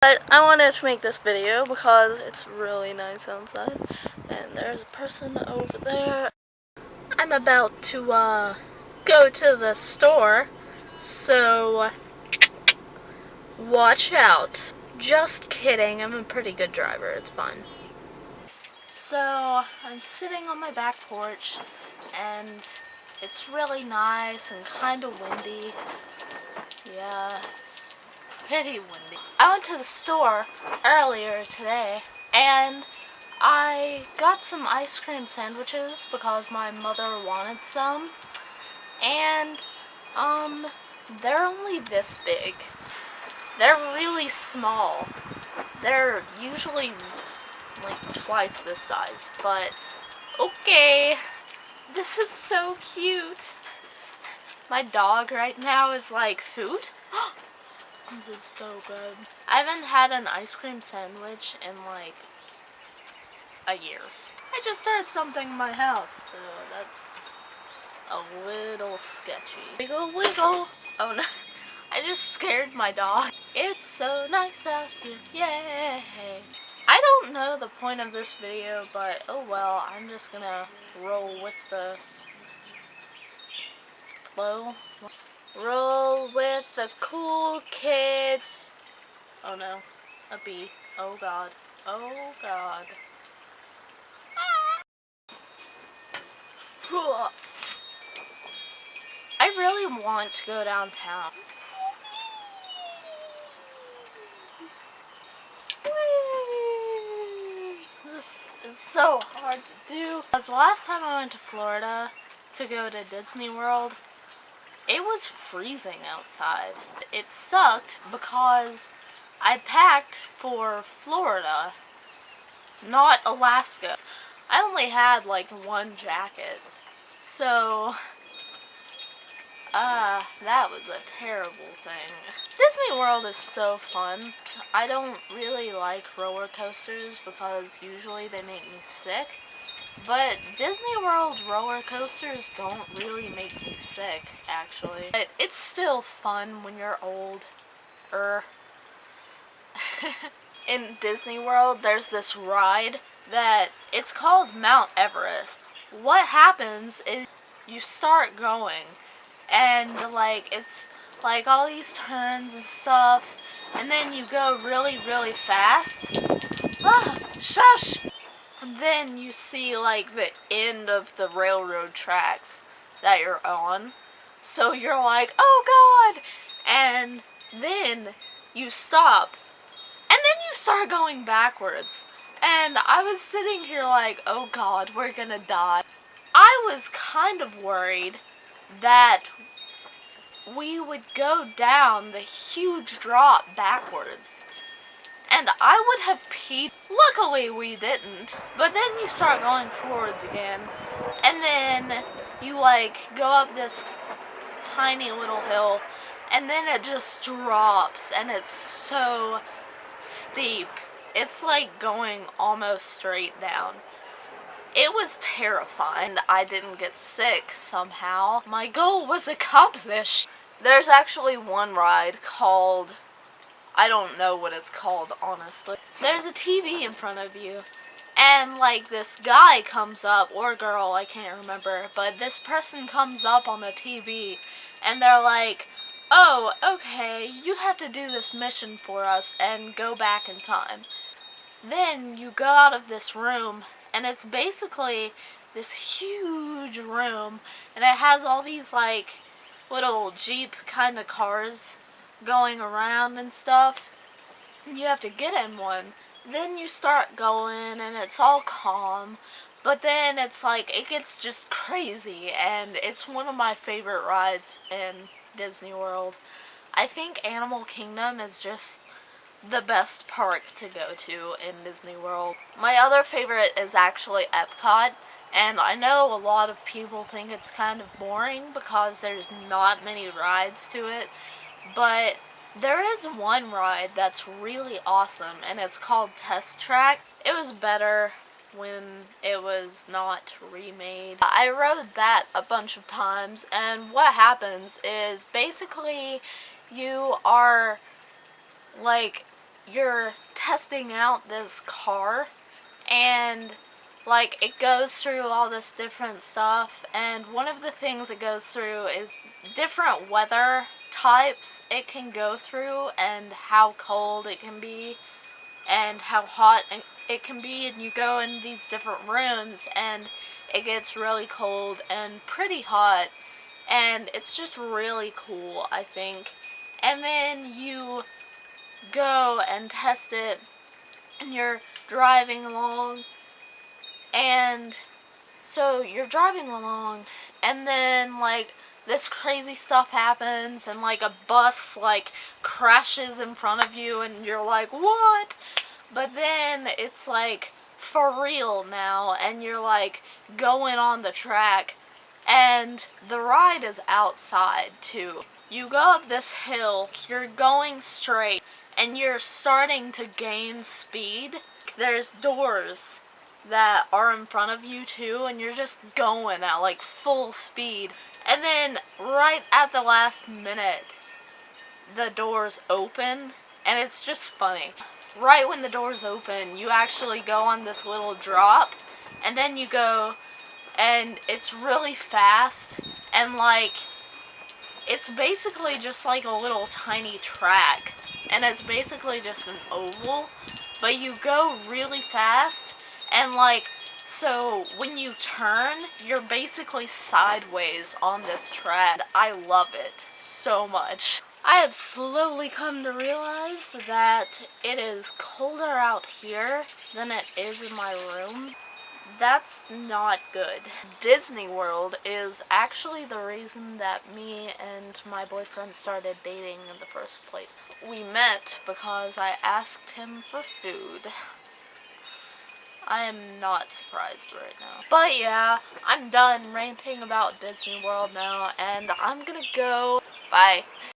But I wanted to make this video because it's really nice outside. And there's a person over there. I'm about to go to the store, so watch out. Just kidding, I'm a pretty good driver, it's fine. So I'm sitting on my back porch and it's really nice and kind of windy. Yeah, it's pretty windy. I went to the store earlier today and I got some ice cream sandwiches because my mother wanted some, and they're only this big. They're really small. They're usually like twice this size, but okay. This is so cute. My dog right now is like, food? This is so good. I haven't had an ice cream sandwich in like a year. I just started something in my house, so that's a little sketchy. Wiggle, wiggle. Oh no, I just scared my dog. It's so nice out here, yay. I don't know the point of this video, but oh well, I'm just gonna roll with the flow. Roll with the cool kids. Oh no, a bee. Oh god, oh god. I really want to go downtown. This is so hard to do. Because the last time I went to Florida to go to Disney World, it was freezing outside. It sucked because I packed for Florida, not Alaska. I only had like one jacket. So, that was a terrible thing. Disney World is so fun. I don't really like roller coasters because usually they make me sick. But Disney World roller coasters don't really make me sick, actually. But it's still fun when you're older. In Disney World, there's this ride that it's called Mount Everest. What happens is you start going and like it's like all these turns and stuff, and then you go really, really fast. Ah, shush! And then you see like the end of the railroad tracks that you're on. So you're like, oh god! And then you stop. And then you start going backwards. And I was sitting here like, oh god, we're gonna die. I was kind of worried that we would go down the huge drop backwards. And I would have peed. Luckily we didn't. But then you start going forwards again. And then you like go up this tiny little hill. And then it just drops. And it's so steep. It's like going almost straight down. It was terrifying. I didn't get sick somehow. My goal was accomplished. There's actually one ride called, I don't know what it's called, honestly. There's a TV in front of you, and like this guy comes up, or girl, I can't remember, but this person comes up on the TV, and they're like, oh, okay, you have to do this mission for us and go back in time. Then you go out of this room, and it's basically this huge room, and it has all these like little Jeep kind of cars going around and stuff. And you have to get in one. Then you start going and it's all calm, but then it's like it gets just crazy, and it's one of my favorite rides in Disney World. I think Animal Kingdom is just the best park to go to in Disney World. My other favorite is actually Epcot. And I know a lot of people think it's kind of boring because there's not many rides to it, but there is one ride that's really awesome, and it's called Test Track. It was better when it was not remade. I rode that a bunch of times, and what happens is basically you are like you're testing out this car, and like it goes through all this different stuff, and one of the things it goes through is different weather types it can go through, and how cold it can be and how hot it can be. And you go in these different rooms and it gets really cold and pretty hot, and it's just really cool, I think. And then you go and test it, and you're driving along, and so you're driving along, and then like this crazy stuff happens, and like a bus like crashes in front of you, and you're like, what? But then it's like for real now, and you're like going on the track, and the ride is outside too. You go up this hill, you're going straight, and you're starting to gain speed. There's doors that are in front of you too, and you're just going at like full speed. And then right at the last minute, the doors open, and it's just funny. Right when the doors open, you actually go on this little drop, and then you go, and it's really fast, and like it's basically just like a little tiny track, and it's basically just an oval, but you go really fast, and like, so when you turn, you're basically sideways on this track. I love it so much. I have slowly come to realize that it is colder out here than it is in my room. That's not good. Disney World is actually the reason that me and my boyfriend started dating in the first place. We met because I asked him for food. I am not surprised right now. But yeah, I'm done ranting about Disney World now, and I'm gonna go. Bye.